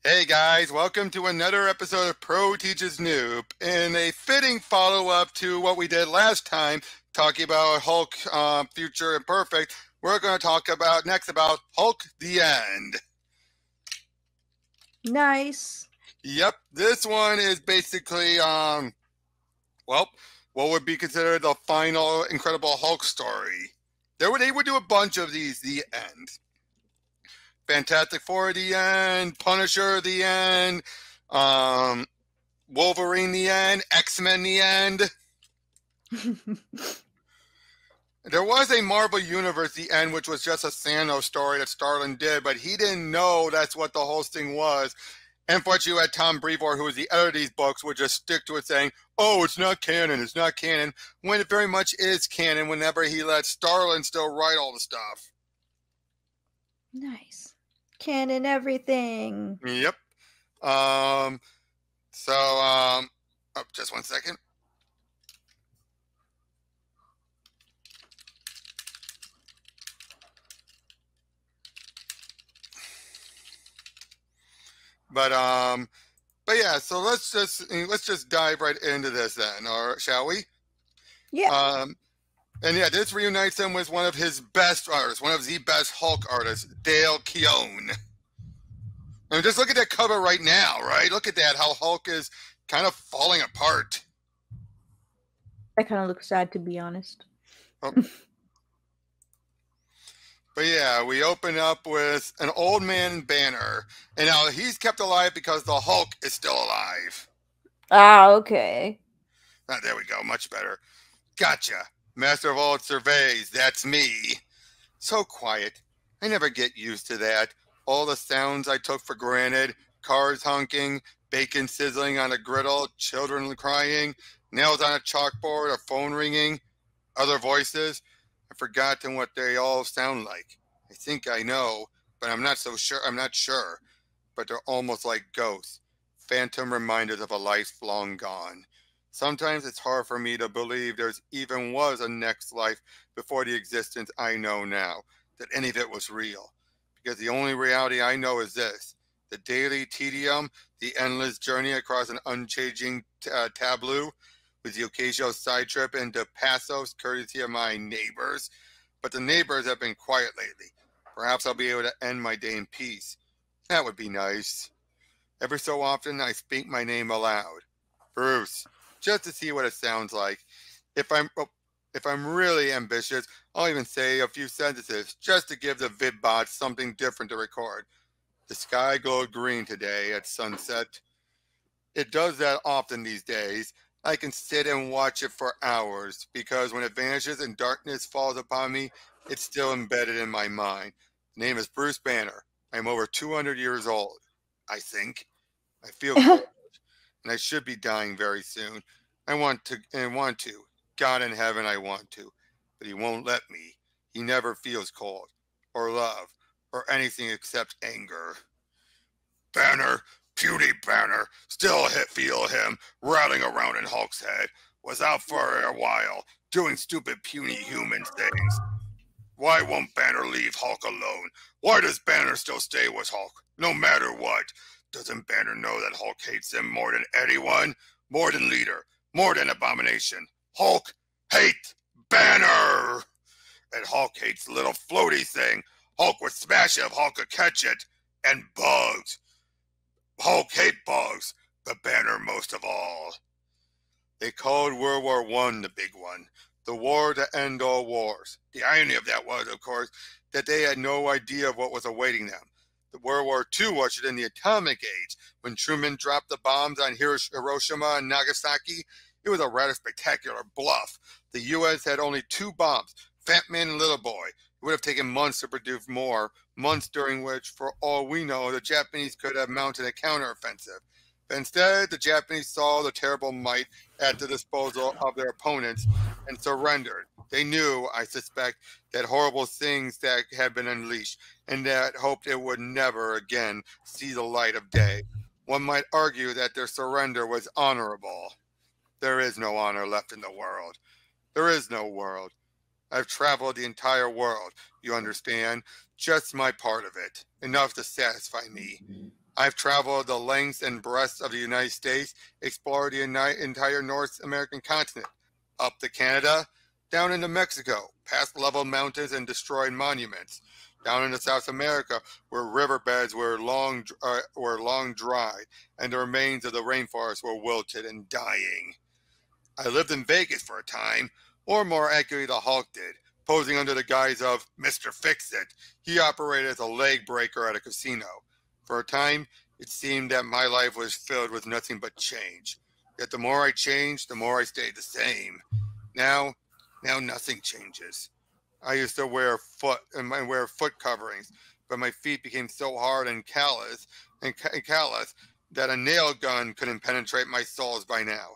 Hey guys, welcome to another episode of Pro Teaches Noob. In a fitting follow-up to what we did last time, talking about Hulk Future Imperfect, we're going to talk about next about Hulk the End. Nice. Yep, this one is basically, well, what would be considered the final Incredible Hulk story. They would do a bunch of these, the end. Fantastic Four, the end. Punisher, the end. Wolverine, the end. X-Men, the end. There was a Marvel Universe, the end, which was just a Thanos story that Starlin did, but he didn't know that's what the whole thing was. And unfortunately, you had Tom Brevoort, who was the editor of these books, would just stick to it saying, oh, it's not canon, when it very much is canon whenever he let Starlin still write all the stuff. Nice. Canon everything. Yep. Just one second. But yeah, so let's just dive right into this then, or shall we? Yeah. And yeah, this reunites him with one of his best artists, one of the best Hulk artists, Dale Keown. I mean, just look at that cover right now, right? Look at that, how Hulk is kind of falling apart. That kind of looks sad, to be honest. Oh. But yeah, we open up with an old man Banner, and now he's kept alive because the Hulk is still alive. Ah, okay. Ah, there we go, much better. Gotcha. Master of all surveys, that's me. So quiet. I never get used to that. All the sounds I took for granted, cars honking, bacon sizzling on a griddle, children crying, nails on a chalkboard, a phone ringing, other voices. I've forgotten what they all sound like. I think I know, but I'm not sure. But they're almost like ghosts, phantom reminders of a life long gone. Sometimes it's hard for me to believe there's even was a next life before the existence I know now, that any of it was real. Because the only reality I know is this: the daily tedium, the endless journey across an unchanging tableau, with the occasional side trip into Passos, courtesy of my neighbors. But the neighbors have been quiet lately. Perhaps I'll be able to end my day in peace. That would be nice. Every so often, I speak my name aloud. Bruce, just to see what it sounds like. If I'm really ambitious, I'll even say a few sentences just to give the vidbots something different to record. The sky glowed green today at sunset. It does that often these days. I can sit and watch it for hours because when it vanishes and darkness falls upon me, it's still embedded in my mind. The name is Bruce Banner. I'm over 200 years old, I think. I feel cold, and I should be dying very soon. I want to. God in heaven, I want to. But he won't let me. He never feels cold, or love, or anything except anger. Banner, puny Banner, still feel him rattling around in Hulk's head, was out for a while, doing stupid puny human things. Why won't Banner leave Hulk alone? Why does Banner still stay with Hulk, no matter what? Doesn't Banner know that Hulk hates him more than anyone? More than Leader, more than Abomination. Hulk hates Banner! And Hulk hates little floaty thing. Hulk would smash it if Hulk could catch it. And bugs. Hulk hate bugs, but Banner most of all. They called World War I the big one, the war to end all wars. The irony of that was, of course, that they had no idea of what was awaiting them. The World War II ushered in the atomic age. When Truman dropped the bombs on Hiroshima and Nagasaki, it was a rather spectacular bluff. The U.S. had only 2 bombs, Fat Man and Little Boy. It would have taken months to produce more, months during which, for all we know, the Japanese could have mounted a counteroffensive. But instead, the Japanese saw the terrible might at the disposal of their opponents and surrendered. They knew, I suspect, that horrible things that had been unleashed, and that hoped it would never again see the light of day. One might argue that their surrender was honorable. There is no honor left in the world. There is no world. I've traveled the entire world, you understand, just my part of it, enough to satisfy me. I've traveled the lengths and breadths of the United States, explored the entire North American continent, up to Canada, down into Mexico, past leveled mountains and destroyed monuments, down into South America, where riverbeds were long dried, and the remains of the rainforest were wilted and dying. I lived in Vegas for a time, or more accurately, the Hulk did, posing under the guise of Mr. Fix-It. He operated as a leg breaker at a casino. For a time, it seemed that my life was filled with nothing but change. Yet the more I changed, the more I stayed the same. Now nothing changes. I used to wear foot coverings, but my feet became so hard and callous that a nail gun couldn't penetrate my soles by now.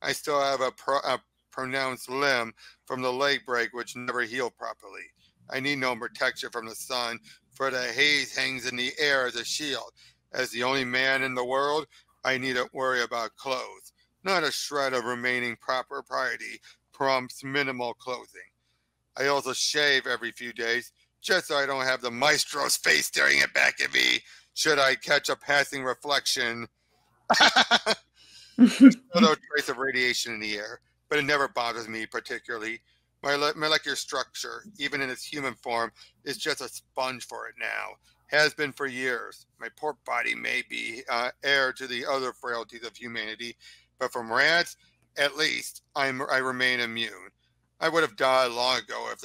I still have a pronounced limb from the leg break which never healed properly. I need no protection from the sun, for the haze hangs in the air as a shield. As the only man in the world, I needn't worry about clothes. Not a shred of remaining propriety prompts minimal clothing. I also shave every few days, just so I don't have the maestro's face staring back at me should I catch a passing reflection. There's still no trace of radiation in the air, but it never bothers me particularly. My molecular structure, even in its human form, is just a sponge for it now. Has been for years. My poor body may be heir to the other frailties of humanity, but from rats, at least, I remain immune. I would have died long ago if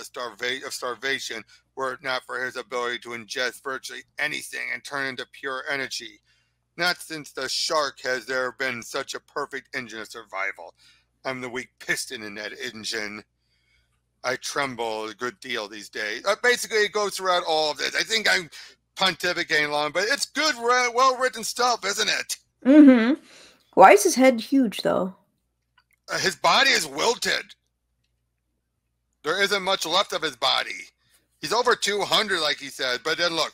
starvation were it not for his ability to ingest virtually anything and turn into pure energy. Not since the shark has there been such a perfect engine of survival. I'm the weak piston in that engine. I tremble a good deal these days. Basically, it goes throughout all of this. I think I'm pontificating long, but it's good, well-written stuff, isn't it? Mm-hmm. Why is his head huge, though? His body is wilted. There isn't much left of his body. He's over 200, like he said. But then look,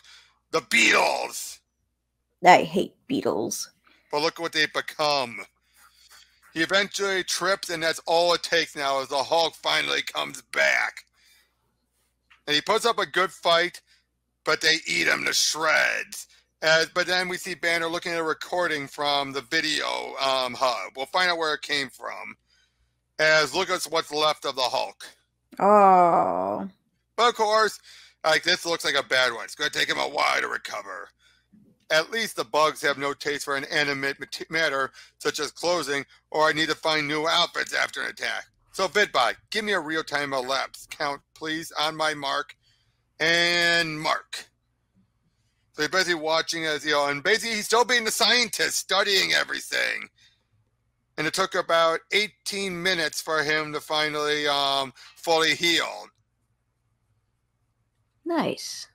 the Beatles. I hate beetles. But look what they've become. He eventually trips, and that's all it takes now as the Hulk finally comes back. And he puts up a good fight, but they eat him to shreds. But then we see Banner looking at a recording from the video hub. We'll find out where it came from. As look at what's left of the Hulk. Oh. But of course, like this looks like a bad one. It's going to take him a while to recover. At least the bugs have no taste for inanimate matter, such as clothing, or I need to find new outfits after an attack. So Vidbot, give me a real-time elapse count, please, on my mark. And mark. So he's basically watching as, and basically he's still being the scientist, studying everything. And it took about 18 minutes for him to finally fully heal. Nice.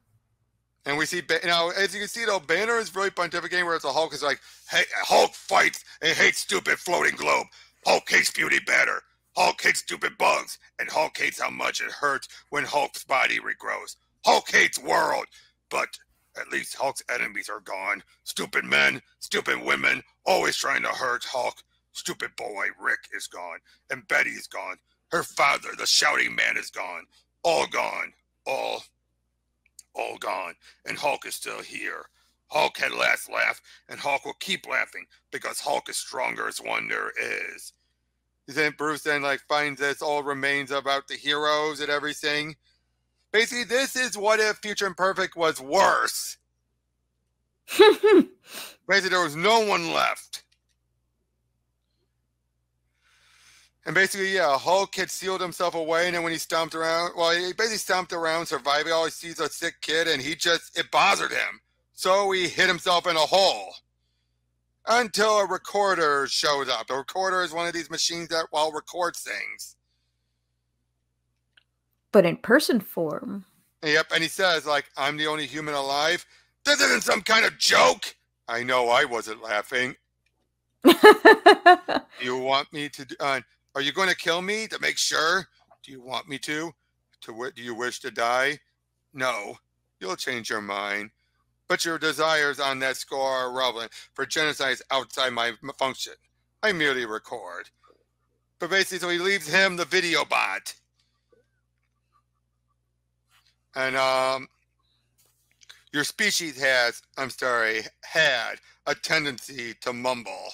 And we see, now, as you can see, though, Banner is really pontificating where it's a Hulk is like, hey, Hulk fights and hates stupid floating globe. Hulk hates beauty banner. Hulk hates stupid bugs. And Hulk hates how much it hurts when Hulk's body regrows. Hulk hates world. But at least Hulk's enemies are gone. Stupid men, stupid women, always trying to hurt Hulk. Stupid boy, Rick, is gone. And Betty is gone. Her father, the shouting man, is gone. All gone. All gone. And Hulk is still here. Hulk had last laugh, and Hulk will keep laughing because Hulk is stronger as one there is. Then Bruce then finds this all remains about the heroes and everything. Basically, this is what if Future Imperfect was worse. Basically, there was no one left. And basically, yeah, Hulk had sealed himself away, and then when he stomped around, he basically stomped around, surviving. All he sees a sick kid, and it bothered him. So he hit himself in a hole. Until a recorder showed up. A recorder is one of these machines that records things. But in person form. Yep, and he says, I'm the only human alive. This isn't some kind of joke. I know I wasn't laughing. You want me to... are you going to kill me to make sure? Do you want me to? Do you wish to die? No. You'll change your mind. But your desires on that score are irrelevant, for genocide is outside my function. I merely record. But basically, so he leaves him the video bot. And Your species had a tendency to mumble.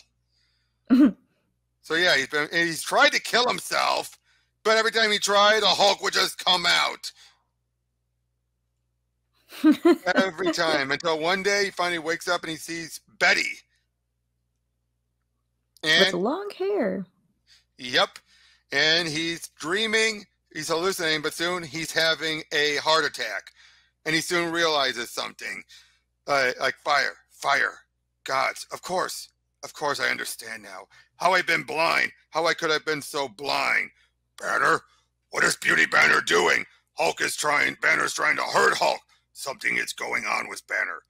So yeah, he's tried to kill himself, but every time he tried, the Hulk would just come out. Every time, until one day he finally wakes up and he sees Betty. With And long hair. yep, and he's dreaming, he's hallucinating, but soon he's having a heart attack. And he soon realizes something. Like fire, gods, of course I understand now. How I've been blind, how I could have been so blind. Banner, what is Beauty Banner doing? Banner's trying to hurt Hulk. Something is going on with Banner.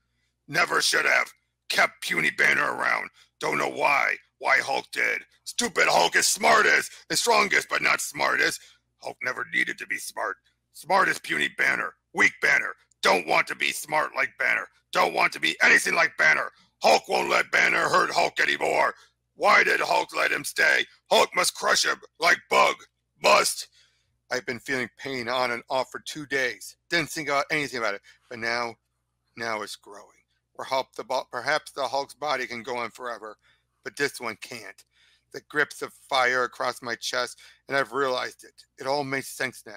Never should have kept Puny Banner around. Don't know why Hulk did. Stupid Hulk is smartest, is strongest, but not smartest. Hulk never needed to be smart. Smart is Puny Banner, weak Banner. Don't want to be smart like Banner. Don't want to be anything like Banner. Hulk won't let Banner hurt Hulk anymore. Why did Hulk let him stay? Hulk must crush him like Bug. Must. I've been feeling pain on and off for 2 days. Didn't think about anything about it. But now it's growing. Perhaps the Hulk's body can go on forever. But this one can't. The grips of fire across my chest, and I've realized it. It all makes sense now.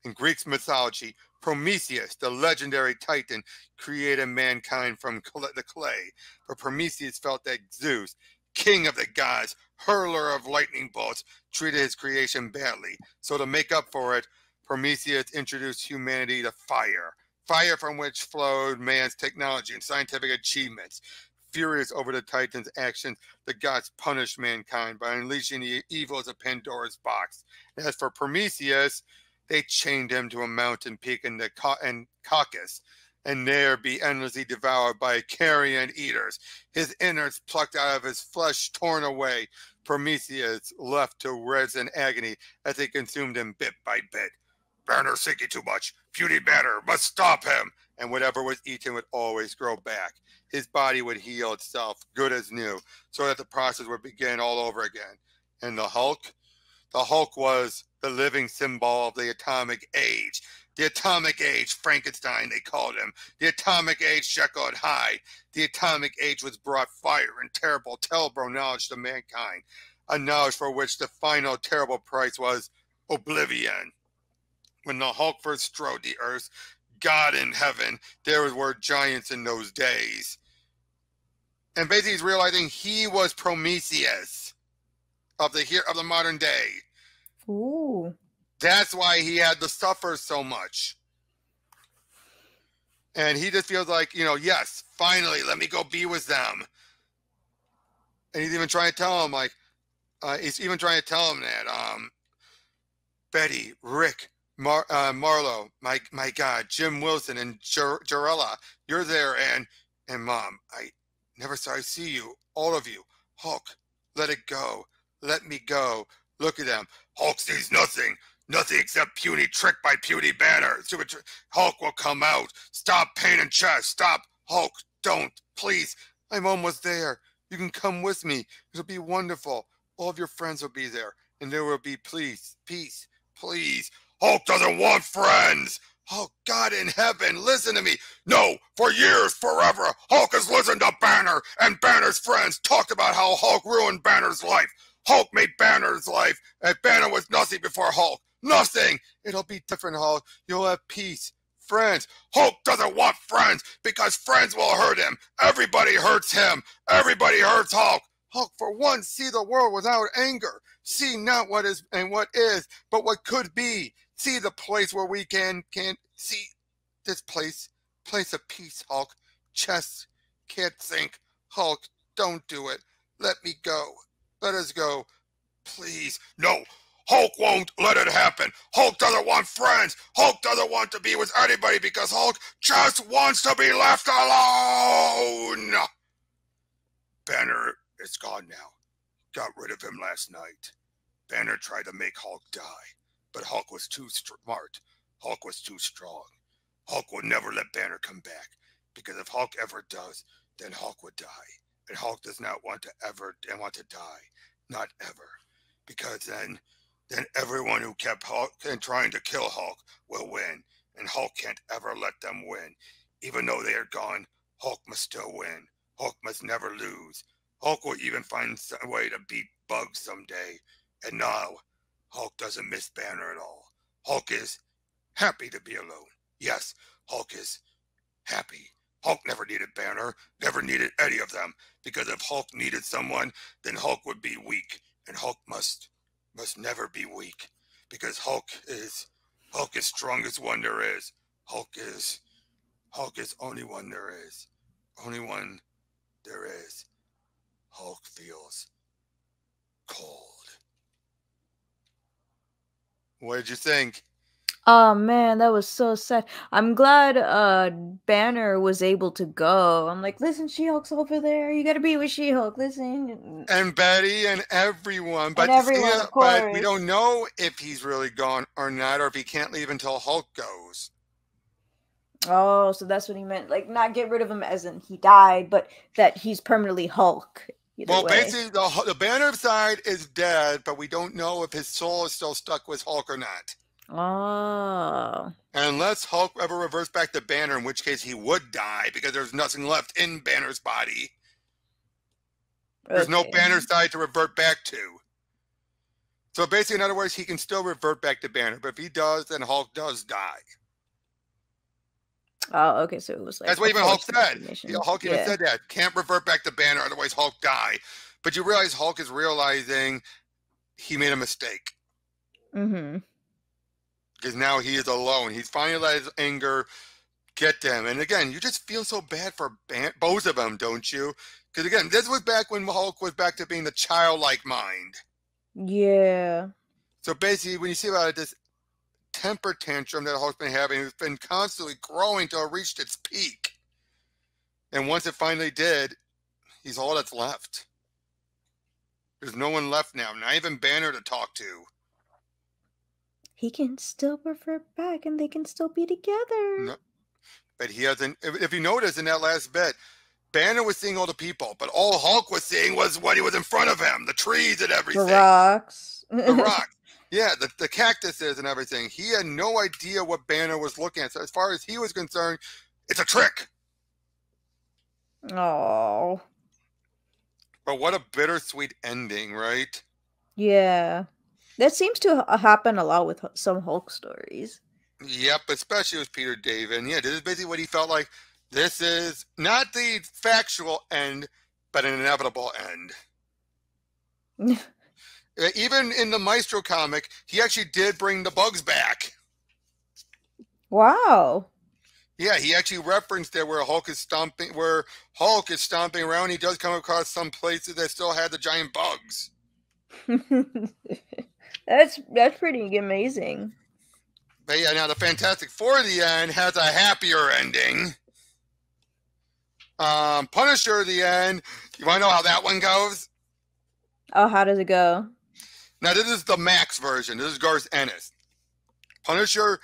In Greek mythology, Prometheus, the legendary Titan, created mankind from the clay. But Prometheus felt that Zeus, king of the gods, hurler of lightning bolts, treated his creation badly. So to make up for it, Prometheus introduced humanity to fire. Fire from which flowed man's technology and scientific achievements. Furious over the Titan's actions, the gods punished mankind by unleashing the evils of Pandora's box. As for Prometheus, they chained him to a mountain peak in the Caucasus, and there be endlessly devoured by carrion eaters. His innards plucked out of his flesh, torn away. Prometheus left to writhe in agony as they consumed him bit by bit. Banner's thinking too much. Beauty Banner must stop him. And whatever was eaten would always grow back. His body would heal itself, good as new, so that the process would begin all over again. And the Hulk? The Hulk was the living symbol of the atomic age. The atomic age, Frankenstein, they called him. The atomic age, Jekyll and Hyde. The atomic age was brought fire and terrible knowledge to mankind. A knowledge for which the final terrible price was oblivion. When the Hulk first strode the earth, God in heaven, there were giants in those days. And basically he's realizing he was Prometheus of the modern day. Ooh. That's why he had to suffer so much. And he just feels like, yes, finally, let me go be with them. And he's even trying to tell him, that, Betty, Rick, Marlo, my God, Jim Wilson, and Jarella, you're there, and Mom, I never saw I see you, all of you. Hulk, let it go. Let me go. Look at them. Hulk sees nothing except puny, tricked by Puny Banner. Hulk will come out. Stop pain in chest. Stop. Hulk, don't. Please. I'm almost there. You can come with me. It'll be wonderful. All of your friends will be there. And there will be peace. Please. Hulk doesn't want friends. Oh, God in heaven, listen to me. No, for years, forever, Hulk has listened to Banner, and Banner's friends talked about how Hulk ruined Banner's life. Hulk made Banner's life, and Banner was nothing before Hulk. Nothing. It'll be different, Hulk. You'll have peace. Friends. Hulk doesn't want friends because friends will hurt him. Everybody hurts him. Everybody hurts Hulk. Hulk, for once, see the world without anger. See not what is and what is, but what could be. See the place where we can see this place of peace, Hulk. Chest can't think. Hulk, don't do it. Let me go. Let us go. Please. No. Hulk won't let it happen. Hulk doesn't want friends. Hulk doesn't want to be with anybody because Hulk just wants to be left alone. Banner is gone now. Got rid of him last night. Banner tried to make Hulk die, but Hulk was too smart. Hulk was too strong. Hulk would never let Banner come back, because if Hulk ever does, then Hulk would die. And Hulk does not want to die. Not ever. Because then everyone who kept Hulk and trying to kill Hulk will win. And Hulk can't ever let them win. Even though they are gone, Hulk must still win. Hulk must never lose. Hulk will even find a way to beat Bugs someday. And now, Hulk doesn't miss Banner at all. Hulk is happy to be alone. Yes, Hulk is happy. Hulk never needed Banner, never needed any of them, because if Hulk needed someone, then Hulk would be weak, and Hulk must never be weak, because Hulk is strongest one there is. Hulk is only one there is. Only one there is. Hulk feels cold. What did you think? Oh man, that was so sad. I'm glad Banner was able to go. I'm like, listen, She-Hulk's over there. You gotta be with She-Hulk. Listen. And Betty and everyone, but And everyone, of but we course. don't know if he's really gone or not, or if he can't leave until Hulk goes. Oh, so that's what he meant. Like, not get rid of him as in he died, but that he's permanently Hulk. Well, Way. basically, the Banner side is dead, but we don't know if his soul is still stuck with Hulk or not. Oh. Unless Hulk ever reverts back to Banner, in which case he would die because there's nothing left in Banner's body. There's no Banner side to revert back to. So basically, in other words, he can still revert back to Banner, but if he does, then Hulk does die. Oh, okay, so it was like... That's what even Hulk said. Hulk even said that. Can't revert back to Banner, otherwise Hulk die. But you realize Hulk is realizing he made a mistake. Mm-hmm. Because now he is alone. He's finally let his anger get to him. And again, you just feel so bad for both of them, don't you? Because again, this was back when Hulk was back to being the childlike mind. Yeah. So basically, when you see about it, this temper tantrum that Hulk's been having has been constantly growing until it reached its peak. And once it finally did, he's all that's left. There's no one left now, not even Banner to talk to. He can still revert back and they can still be together. No, but he hasn't. If you notice in that last bit, Banner was seeing all the people, but all Hulk was seeing was what he was in front of him, the trees and everything. The rocks. The rocks. Yeah, the cactuses and everything. He had no idea what Banner was looking at. So as far as he was concerned, it's a trick. Oh. But what a bittersweet ending, right? Yeah. That seems to happen a lot with some Hulk stories. Yep, especially with Peter David. And yeah, this is basically what he felt like. This is not the factual end, but an inevitable end. Even in the Maestro comic, he actually did bring the bugs back. Wow. Yeah, he actually referenced there where Hulk is stomping around. He does come across some places that still had the giant bugs. That's pretty amazing. But yeah, now the Fantastic Four at the end has a happier ending. Punisher at the end. You want to know how that one goes? Oh, how does it go? Now, this is the Max version. This is Garth Ennis. Punisher,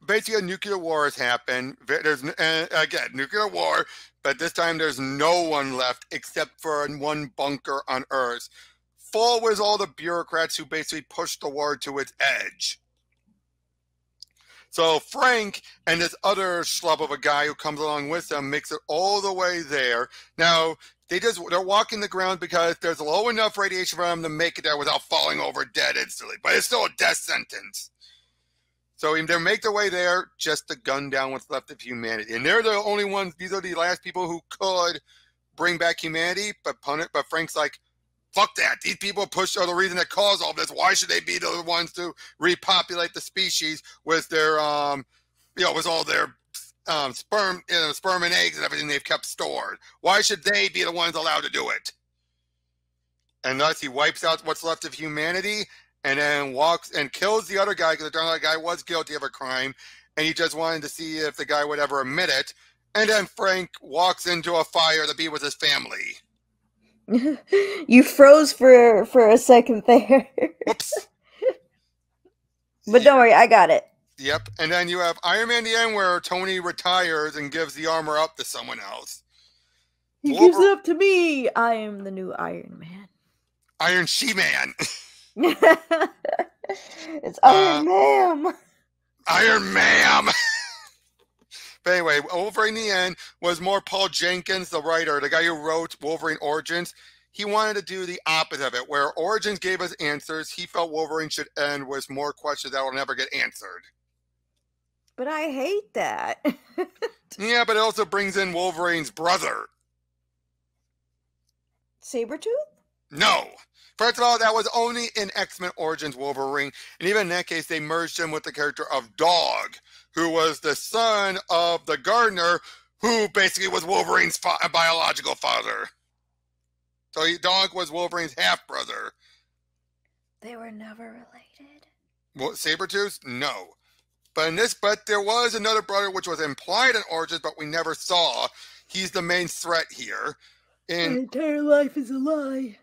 basically a nuclear war has happened. There's, again, nuclear war, but this time there's no one left except for one bunker on Earth. Full with all the bureaucrats who basically pushed the war to its edge. So Frank and this other schlub of a guy who comes along with them makes it all the way there. Now, they're walking the ground because there's low enough radiation for them to make it there without falling over dead instantly. But it's still a death sentence. So they make their way there just to gun down what's left of humanity. And they're the only ones, these are the last people who could bring back humanity. But Frank's like, fuck that. These people are the reason that caused all this. Why should they be the ones to repopulate the species with their, with all their sperm and eggs and everything they've kept stored? Why should they be the ones allowed to do it? And thus he wipes out what's left of humanity and then walks and kills the other guy because the other guy was guilty of a crime. And he just wanted to see if the guy would ever admit it. And then Frank walks into a fire to be with his family. You froze for a second there. Whoops. But don't worry, I got it. Yep. And then you have Iron Man the end where Tony retires and gives the armor up to someone else. He gives it up to me. I am the new Iron Man. Iron She-Man. It's Iron Ma'am. Iron Ma'am. But anyway, Wolverine in the end was more Paul Jenkins, the writer, the guy who wrote Wolverine Origins. He wanted to do the opposite of it, where Origins gave us answers. He felt Wolverine should end with more questions that will never get answered. But I hate that. Yeah, but it also brings in Wolverine's brother. Sabretooth? No. First of all, that was only in X-Men Origins Wolverine, and even in that case, they merged him with the character of Dog, who was the son of the gardener, who basically was Wolverine's biological father. So Dog was Wolverine's half-brother. They were never related. Well, Sabretooth? No. But there was another brother which was implied in Origins, but we never saw. He's the main threat here. My entire life is a lie.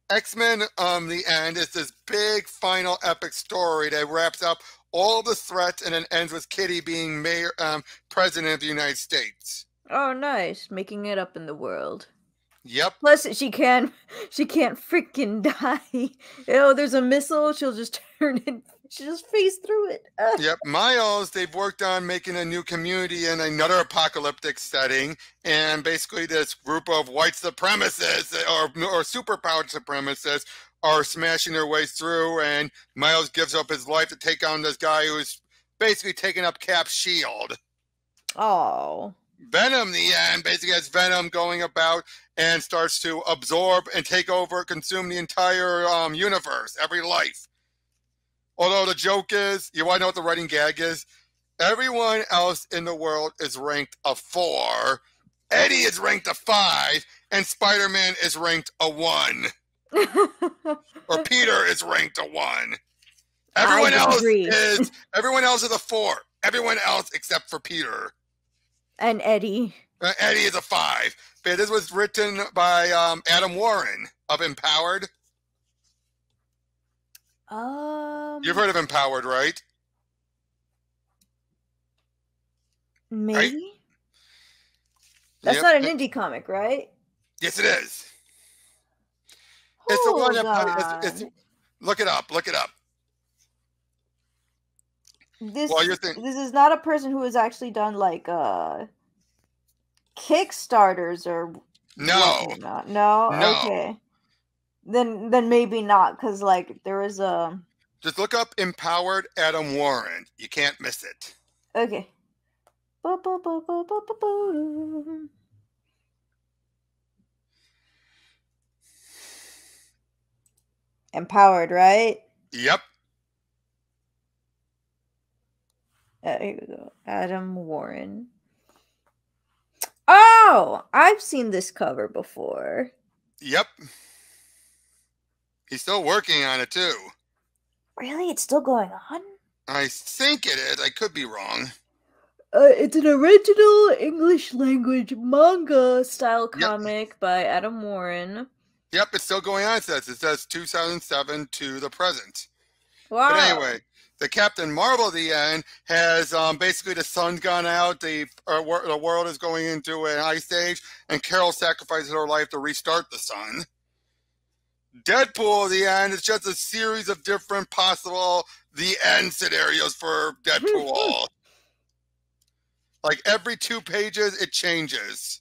X-Men, the end, is this big final epic story that wraps up all the threats and then ends with Kitty being president of the United States. Oh, nice. Making it up in the world. Yep. Plus, she can't freaking die. There's a missile. She'll just turn it. She'll just phase through it. Yep. Miles, they've worked on making a new community in another apocalyptic setting, and basically this group of white supremacists or superpowered supremacists are smashing their way through, and Miles gives up his life to take on this guy who's basically taking up Cap's shield. Oh. Venom, the end, basically has Venom going about and starts to absorb and take over, consume the entire universe, every life. Although the joke is, you want to know what the running gag is? Everyone else in the world is ranked a 4, Eddie is ranked a 5, and Spider-Man is ranked a 1. Or Peter is ranked a 1. Everyone else is a 4. Everyone else except for Peter. And Eddie. Eddie is a 5. But this was written by Adam Warren of Empowered. You've heard of Empowered, right? Maybe? Right? That's not an indie comic, right? Yes, it is. It's the one that... Look it up. Look it up. This is not a person who has actually done, like, Kickstarters or... No. No? Okay. Then maybe not, because, like, there is a... Just look up Empowered Adam Warren. You can't miss it. Okay. Empowered, right? Yep. Here we go. Adam Warren. Oh! I've seen this cover before. Yep. He's still working on it, too. Really? It's still going on? I think it is. I could be wrong. It's an original English language manga style comic by Adam Warren. Yep, it's still going on. It says 2007 to the present. Wow. But anyway, the Captain Marvel at the end has basically the sun's gone out, the world is going into an ice age, and Carol sacrifices her life to restart the sun. Deadpool at the end is just a series of different possible the end scenarios for Deadpool. Like every 2 pages, it changes.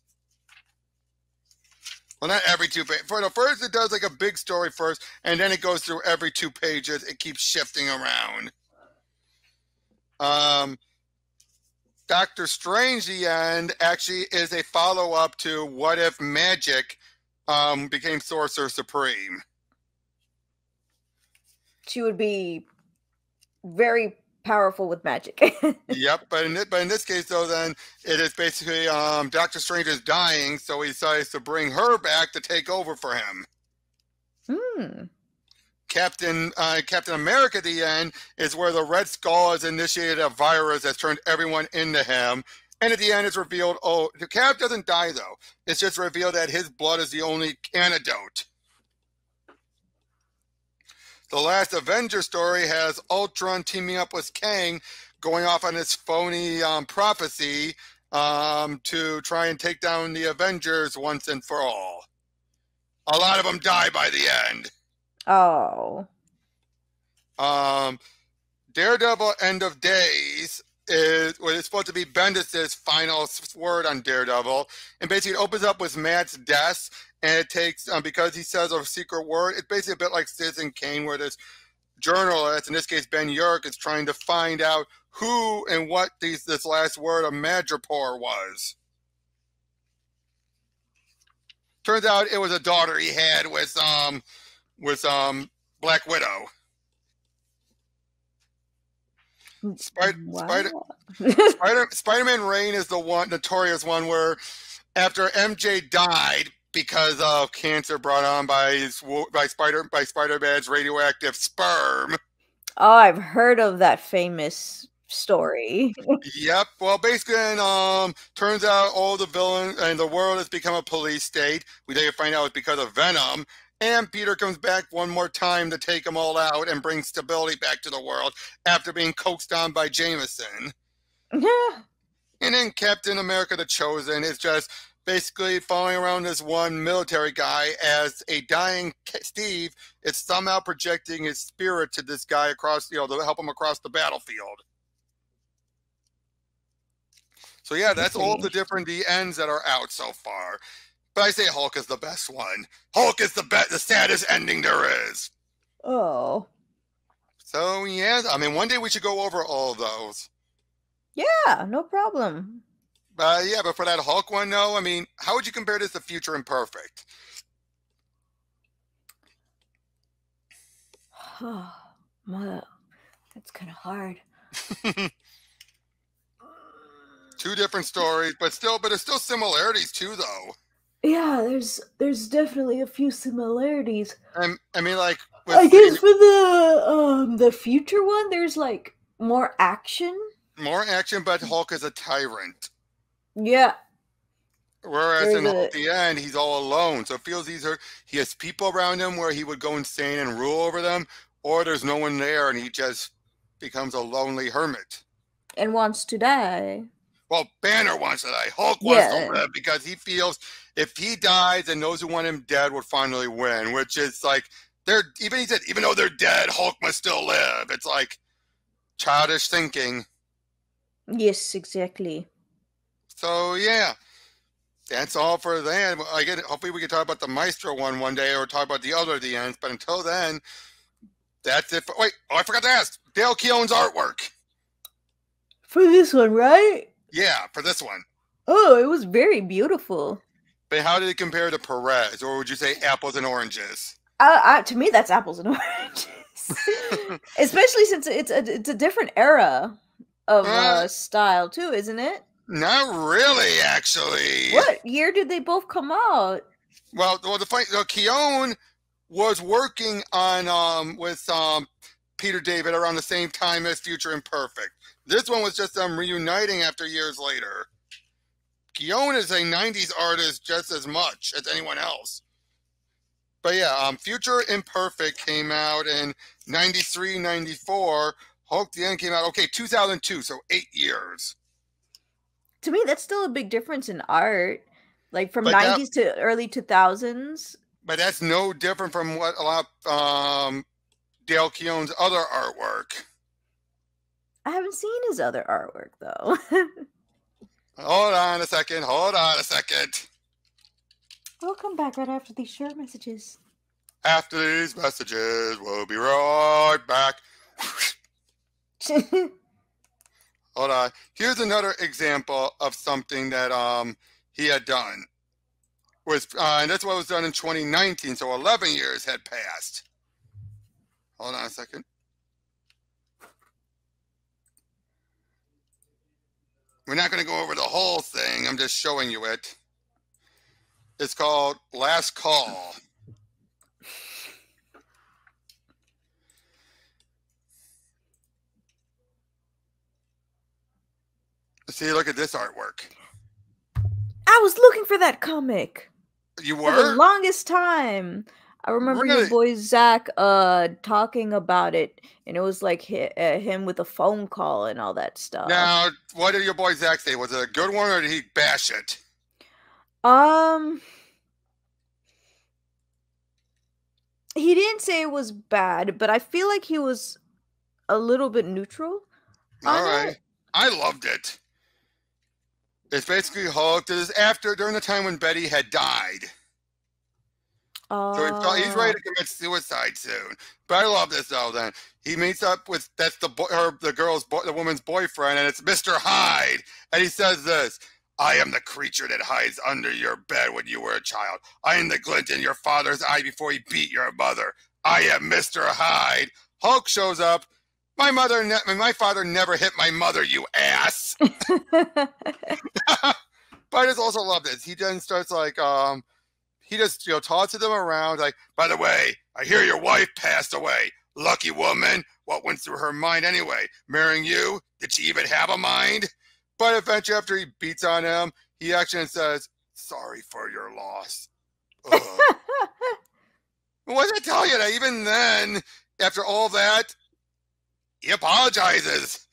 Well, not every 2 pages. First, it does like a big story first, and then it goes through every 2 pages. It keeps shifting around. Doctor Strange, the end, actually is a follow-up to What If Magic became Sorcerer Supreme. She would be very powerful with magic. Yep, but in this case, though, then it is basically Doctor Strange is dying, so he decides to bring her back to take over for him. Captain America at the end is where the Red Skull has initiated a virus that's turned everyone into him. And at the end, it's revealed, the Cap doesn't die, though. It's just revealed that his blood is the only antidote. The last Avenger story has Ultron teaming up with Kang, going off on his phony prophecy to try and take down the Avengers once and for all. A lot of them die by the end. Oh. Daredevil End of Days is what is supposed to be Bendis's final word on Daredevil, and basically it opens up with Matt's death, and it takes because he says a secret word. It's basically a bit like Citizen Kane, where this journalist, in this case Ben Yerk, is trying to find out who and what this last word of Madripoor was. Turns out it was a daughter he had with Black Widow. Spider-Man Reign is the one notorious one where after MJ died because of cancer brought on by Spider-Man's radioactive sperm. Oh, I've heard of that famous story. Yep. Well, basically, turns out all the villains and the world has become a police state. We later find out it's because of Venom. And Peter comes back one more time to take them all out and bring stability back to the world after being coaxed on by Jameson. Yeah. And then Captain America the Chosen is just basically following around this one military guy as a dying Steve is somehow projecting his spirit to this guy across, to help him across the battlefield. So yeah, that's all the different ends that are out so far. But I say Hulk is the best one. Hulk is the saddest ending there is. Oh. So yeah, I mean, one day we should go over all of those. Yeah, no problem. But for that Hulk one, though, I mean, how would you compare this to Future Imperfect? Well, that's kind of hard. Two different stories, but there's still similarities too, though. Yeah, there's definitely a few similarities. I mean, like, I guess for the Future one, there's like more action. More action, but Hulk is a tyrant. Yeah. Whereas in Hulk, the end, he's all alone. So it feels he has people around him where he would go insane and rule over them, or there's no one there and he just becomes a lonely hermit. And wants to die. Well, Banner wants to die. Hulk wants to live because he feels if he dies, then those who want him dead would finally win, which is like, he said, even though they're dead, Hulk must still live. It's like childish thinking. Yes, exactly. So, yeah. That's all for that. Hopefully we can talk about the Maestro one day or talk about the ends. But until then, that's it. Wait, I forgot to ask. Dale Keown's artwork. For this one, right? Yeah, for this one. Oh, it was very beautiful. But how did it compare to Perez? Or would you say apples and oranges? To me, that's apples and oranges. Especially since it's a different era of style too, isn't it? Not really, actually. What year did they both come out? Well, Keown was working on with Peter David around the same time as Future Imperfect. This one was just reuniting after years later. Keown is a 90s artist just as much as anyone else. But yeah, Future Imperfect came out in 93, 94. Hulk the End came out, 2002, so 8 years. To me, that's still a big difference in art. Like from 90s to early 2000s. But that's no different from what a lot of Dale Keown's other artwork. I haven't seen his other artwork, though. Hold on a second. We'll come back right after these short messages. After these messages, we'll be right back. Hold on. Here's another example of something that he had done. And that's what was done in 2019, so 11 years had passed. Hold on a second. We're not going to go over the whole thing. I'm just showing you it. It's called Last Call. See, look at this artwork. I was looking for that comic. You were? For the longest time. I remember your boy Zach talking about it, and it was like him with a phone call and all that stuff. Now, what did your boy Zach say? Was it a good one, or did he bash it? He didn't say it was bad, but I feel like he was a little bit neutral. All right. I loved it. It's basically Hulk. This is during the time when Betty had died. So he's ready to commit suicide soon. But I love this though. Then he meets up with the woman's boyfriend, and it's Mr. Hyde, and he says this: "I am the creature that hides under your bed when you were a child. I am the glint in your father's eye before he beat your mother. I am Mr. Hyde." Hulk shows up. My father never hit my mother, you ass. But I just also love this. He then starts like he just tosses them around like, "By the way, I hear your wife passed away. Lucky woman. What went through her mind anyway? Marrying you? Did she even have a mind?" But eventually, after he beats on him, he actually says, "Sorry for your loss." What did I tell you? That even then, after all that, he apologizes.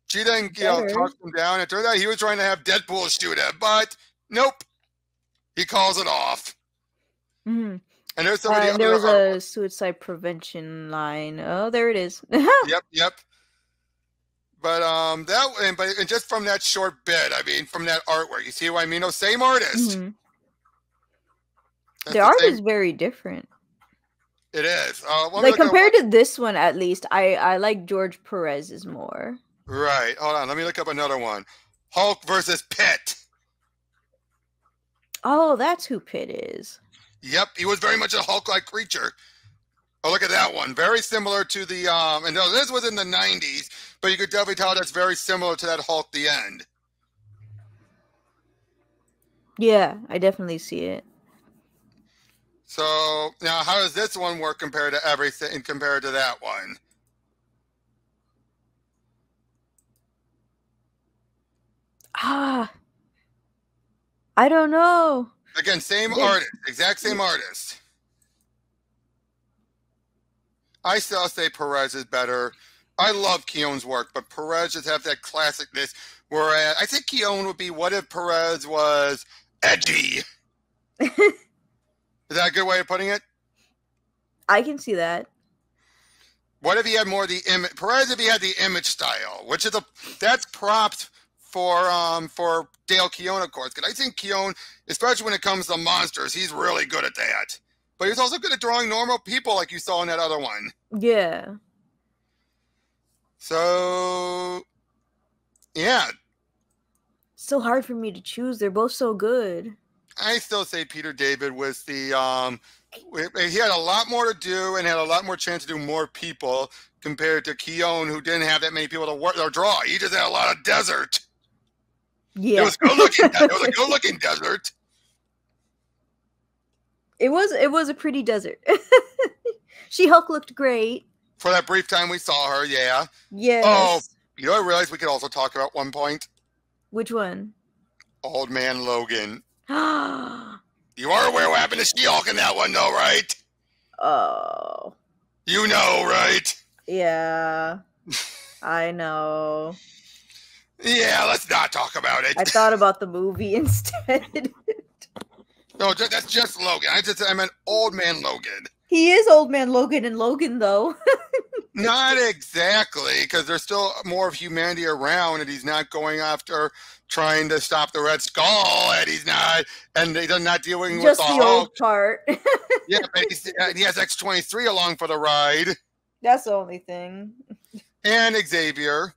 She then talks him down. It turns out he was trying to have Deadpool shoot him, but nope. He calls it off. Mm-hmm. And there's there was a suicide prevention line. Oh, there it is. Yep. But and just from that short bit, I mean, from that artwork, you see what I mean? No, same artist. Mm-hmm. The art is very different. It is. Like compared to this one, at least, I like George Perez's more. Right. Hold on. Let me look up another one. Hulk versus Pitt. Oh, that's who Pitt is. Yep, he was very much a Hulk-like creature. Oh, look at that one. Very similar to the and this was in the 90s, but you could definitely tell that's very similar to that Hulk the End. Yeah, I definitely see it. So now, how does this one work compared to everything? Compared to that one? I don't know. Again, same artist, exact same artist. I still say Perez is better. I love Keown's work, but Perez just have that classicness. Whereas I think Keown would be, what if Perez was edgy? Is that a good way of putting it? I can see that. What if he had more the image? Perez, if he had the image style, which is that's props for Dale Keown, of course, because I think Keown, especially when it comes to monsters, he's really good at that. But he's also good at drawing normal people, like you saw in that other one. Yeah. So, yeah. Still hard for me to choose. They're both so good. I still say Peter David was the he had a lot more to do and had a lot more chance to do more people compared to Keown, who didn't have that many people to work or draw. He just had a lot of desert. Yeah, it was good-looking. It was a good-looking desert. It was a pretty desert. She-Hulk looked great for that brief time we saw her. Yeah. Yes. Oh, you know, I realized we could also talk about one point. Which one? Old Man Logan. You are aware what happened to She-Hulk in that one, though, right? Oh. You know, right? Yeah. I know. Yeah, let's not talk about it. I thought about the movie instead. No, that's just Logan. I meant Old Man Logan. He is Old Man Logan in Logan, though. Not exactly, because there's still more of humanity around, and he's not going after trying to stop the Red Skull, and he's not dealing just with the Hulk. Hulk Part. Yeah, but he has X-23 along for the ride. That's the only thing. And Xavier.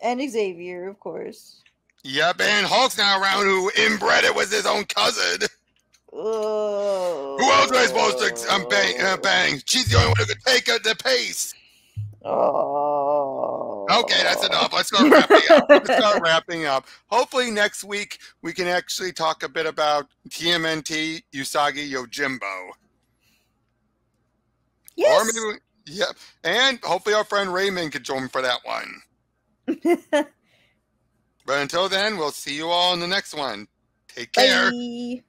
And Xavier, of course. Yep, and Hulk's now around, who inbred it with his own cousin. Oh. Who else am I supposed to bang? She's the only one who could take the pace. Oh. Okay, that's enough. Let's start wrapping up. Hopefully next week we can actually talk a bit about TMNT Usagi Yojimbo. Yes. Or maybe, yep. And hopefully our friend Raymond could join for that one. But until then, we'll see you all in the next one. Take care. Bye.